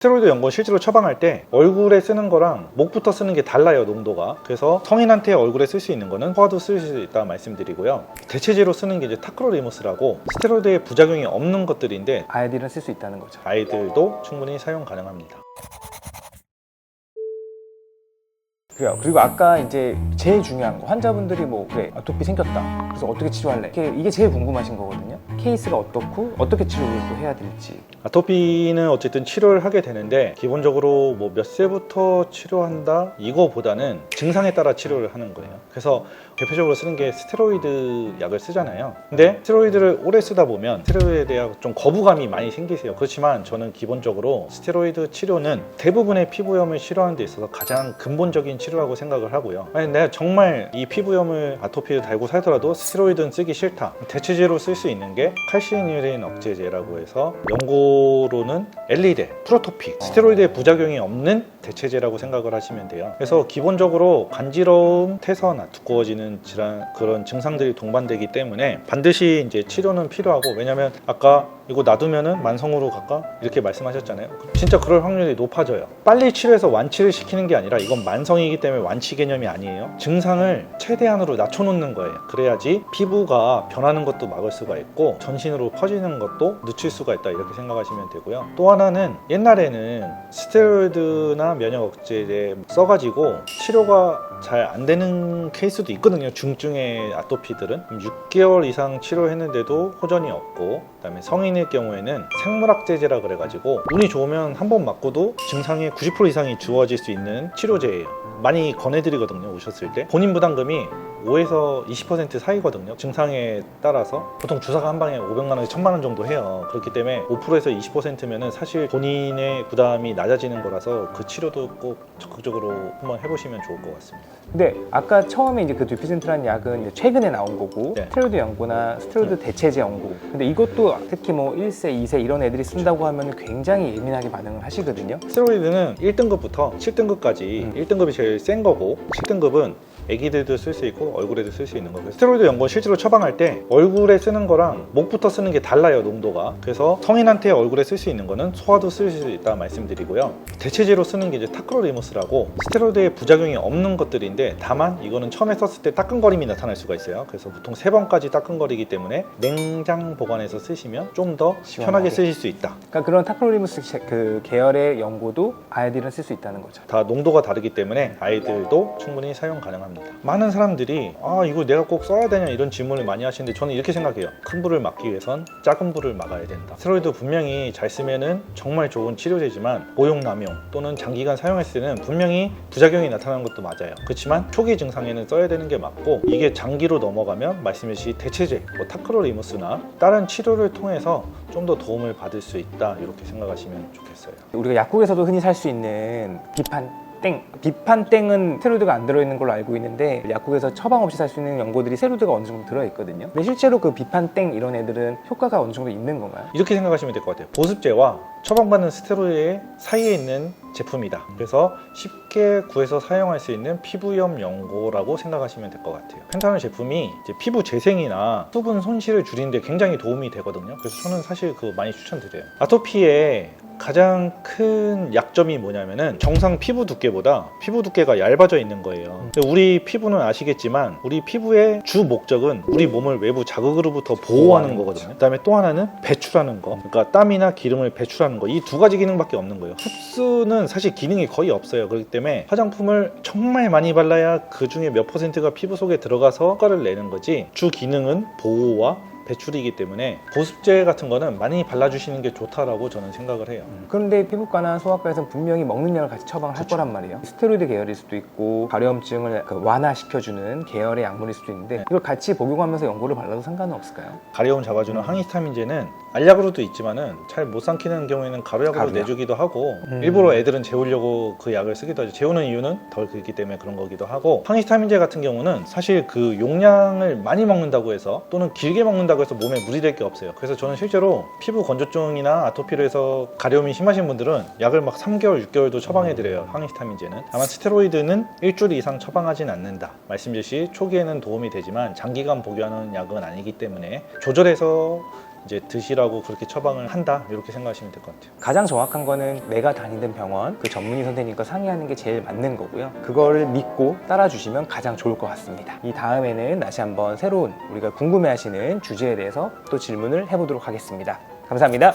스테로이드 연고는 실제로 처방할 때 얼굴에 쓰는 거랑 목부터 쓰는 게 달라요, 농도가. 그래서 성인한테 얼굴에 쓸 수 있는 거는 소아도 쓸 수 있다 말씀드리고요. 대체제로 쓰는 게 이제 타크로리무스라고 스테로이드의 부작용이 없는 것들인데 아이들은 쓸 수 있다는 거죠. 아이들도 충분히 사용 가능합니다. 그리고 아까 이제 제일 중요한 거, 환자분들이 뭐 그래 아토피 생겼다, 그래서 어떻게 치료할래? 이게 제일 궁금하신 거거든요. 케이스가 어떻고 어떻게 치료를 또 해야 될지. 아토피는 어쨌든 치료를 하게 되는데 기본적으로 뭐 몇 세부터 치료한다 이거보다는 증상에 따라 치료를 하는 거예요. 그래서 대표적으로 쓰는 게 스테로이드 약을 쓰잖아요. 근데 스테로이드를 오래 쓰다 보면 스테로이드에 대한 좀 거부감이 많이 생기세요. 그렇지만 저는 기본적으로 스테로이드 치료는 대부분의 피부염을 치료하는 데 있어서 가장 근본적인 치료라고 생각을 하고요. 아니, 내가 정말 이 피부염을 아토피를 달고 살더라도 스테로이드는 쓰기 싫다. 대체제로 쓸 수 있는 게 칼시니린 억제제라고 해서 연고로는 엘리데, 프로토픽, 스테로이드의 부작용이 없는 대체제라고 생각을 하시면 돼요. 그래서 기본적으로 간지러움, 퇴사나 두꺼워지는 질환, 그런 증상들이 동반되기 때문에 반드시 이제 치료는 필요하고, 왜냐면 아까 이거 놔두면은 만성으로 갈까? 이렇게 말씀하셨잖아요. 진짜 그럴 확률이 높아져요. 빨리 치료해서 완치를 시키는 게 아니라 이건 만성이기 때문에 완치 개념이 아니에요. 증상을 최대한으로 낮춰놓는 거예요. 그래야지 피부가 변하는 것도 막을 수가 있고 전신으로 퍼지는 것도 늦출 수가 있다, 이렇게 생각하시면 되고요. 또 하나는 옛날에는 스테로이드나 면역 억제제 써가지고 치료가 잘 안 되는 케이스도 있거든요. 중증의 아토피들은 6개월 이상 치료했는데도 호전이 없고, 그다음에 성인일 경우에는 생물학제제라 그래가지고 운이 좋으면 한 번 맞고도 증상의 90% 이상이 주어질 수 있는 치료제예요. 많이 권해드리거든요, 오셨을 때. 본인 부담금이 5에서 20% 사이거든요. 증상에 따라서 보통 주사가 한 방에 500만 원에서 1000만 원 정도 해요. 그렇기 때문에 5%에서 20%면은 사실 본인의 부담이 낮아지는 거라서 그 치료도 꼭 적극적으로 한번 해보시면 좋을 것 같습니다. 근데 아까 처음에 이제 그 듀피센트라는 약은 이제 최근에 나온 거고, 네. 스테로이드 연고나 스테로이드 대체제 연고. 근데 이것도 특히 뭐 1세, 2세 이런 애들이 쓴다고 하면 굉장히 예민하게 반응을 하시거든요. 스테로이드는 1등급부터 7등급까지 1등급이 제일 센 거고, 7등급은 애기들도 쓸 수 있고 얼굴에도 쓸 수 있는 거고요. 스테로이드 연고는 실제로 처방할 때 얼굴에 쓰는 거랑 목부터 쓰는 게 달라요, 농도가. 그래서 성인한테 얼굴에 쓸 수 있는 거는 소아도 쓸 수 있다 말씀드리고요. 대체제로 쓰는 게 이제 타크로리무스라고 스테로이드의 부작용이 없는 것들인데, 다만 이거는 처음에 썼을 때 따끔거림이 나타날 수가 있어요. 그래서 보통 3번까지 따끔거리기 때문에 냉장 보관해서 쓰시면 좀 더 편하게 쓰실 수 있다. 그러니까 그런 타크로리무스 그 계열의 연고도 아이들은 쓸 수 있다는 거죠. 다 농도가 다르기 때문에 아이들도 충분히 사용 가능합니다. 많은 사람들이 이거 내가 꼭 써야 되냐 이런 질문을 많이 하시는데, 저는 이렇게 생각해요. 큰 불을 막기 위해선 작은 불을 막아야 된다. 스테로이드 분명히 잘 쓰면은 정말 좋은 치료제지만 보용 남용 또는 장기간 사용했을 때는 분명히 부작용이 나타나는 것도 맞아요. 그렇지만 초기 증상에는 써야 되는 게 맞고, 이게 장기로 넘어가면 말씀하신 대체제, 뭐 타크로리무스나 다른 치료를 통해서 좀 더 도움을 받을 수 있다, 이렇게 생각하시면 좋겠어요. 우리가 약국에서도 흔히 살 수 있는 비판땡은 스테로이드가 안 들어있는 걸로 알고 있는데, 약국에서 처방 없이 살 수 있는 연고들이 스테로이드가 어느 정도 들어있거든요. 근데 실제로 그 비판땡 이런 애들은 효과가 어느 정도 있는 건가요? 이렇게 생각하시면 될 것 같아요. 보습제와 처방받는 스테로이드 사이에 있는 제품이다. 그래서 쉽게 구해서 사용할 수 있는 피부염 연고라고 생각하시면 될 것 같아요. 펜타놀 제품이 이제 피부 재생이나 수분 손실을 줄이는 데 굉장히 도움이 되거든요. 그래서 저는 사실 그거 많이 추천드려요. 아토피에 가장 큰 약점이 뭐냐면은 정상 피부 두께보다 피부 두께가 얇아져 있는 거예요. 우리 피부는 아시겠지만 우리 피부의 주 목적은 우리 몸을 외부 자극으로부터 보호하는 거거든요. 그다음에 또 하나는 배출하는 거, 그러니까 땀이나 기름을 배출하는 거, 이 두 가지 기능밖에 없는 거예요. 흡수는 사실 기능이 거의 없어요. 그렇기 때문에 화장품을 정말 많이 발라야 그 중에 몇 %가 피부 속에 들어가서 효과를 내는 거지, 주 기능은 보호와 배출이기 때문에 보습제 같은 거는 많이 발라주시는 게 좋다라고 저는 생각을 해요. 그런데 피부과나 소아과에서는 분명히 먹는 약을 같이 처방을 할 거란 말이에요. 스테로이드 계열일 수도 있고 가려움증을 완화시켜주는 계열의 약물일 수도 있는데, 이걸 같이 복용하면서 연고를 발라도 상관은 없을까요? 가려움 잡아주는 항히스타민제는 알약으로도 있지만은 잘 못 삼키는 경우에는 가루약으로 가루약. 내주기도 하고, 일부러 애들은 재우려고 그 약을 쓰기도 하죠. 재우는 이유는 덜 긁기 때문에 그런 거기도 하고, 항히스타민제 같은 경우는 사실 그 용량을 많이 먹는다고 해서 또는 길게 먹는다고 해서 몸에 무리될 게 없어요. 그래서 저는 실제로 피부 건조증이나 아토피로 해서 가려움이 심하신 분들은 약을 막 3개월, 6개월도 처방해드려요. 항히스타민제는. 다만 스테로이드는 일주일 이상 처방하진 않는다. 말씀 주신 초기에는 도움이 되지만 장기간 복용하는 약은 아니기 때문에 조절해서 이제 드시라고 그렇게 처방을 한다 이렇게 생각하시면 될 것 같아요. 가장 정확한 거는 내가 다니던 병원 그 전문의 선생님과 상의하는 게 제일 맞는 거고요. 그거를 믿고 따라주시면 가장 좋을 것 같습니다. 이 다음에는 다시 한번 새로운 우리가 궁금해하시는 주제에 대해서 또 질문을 해보도록 하겠습니다. 감사합니다.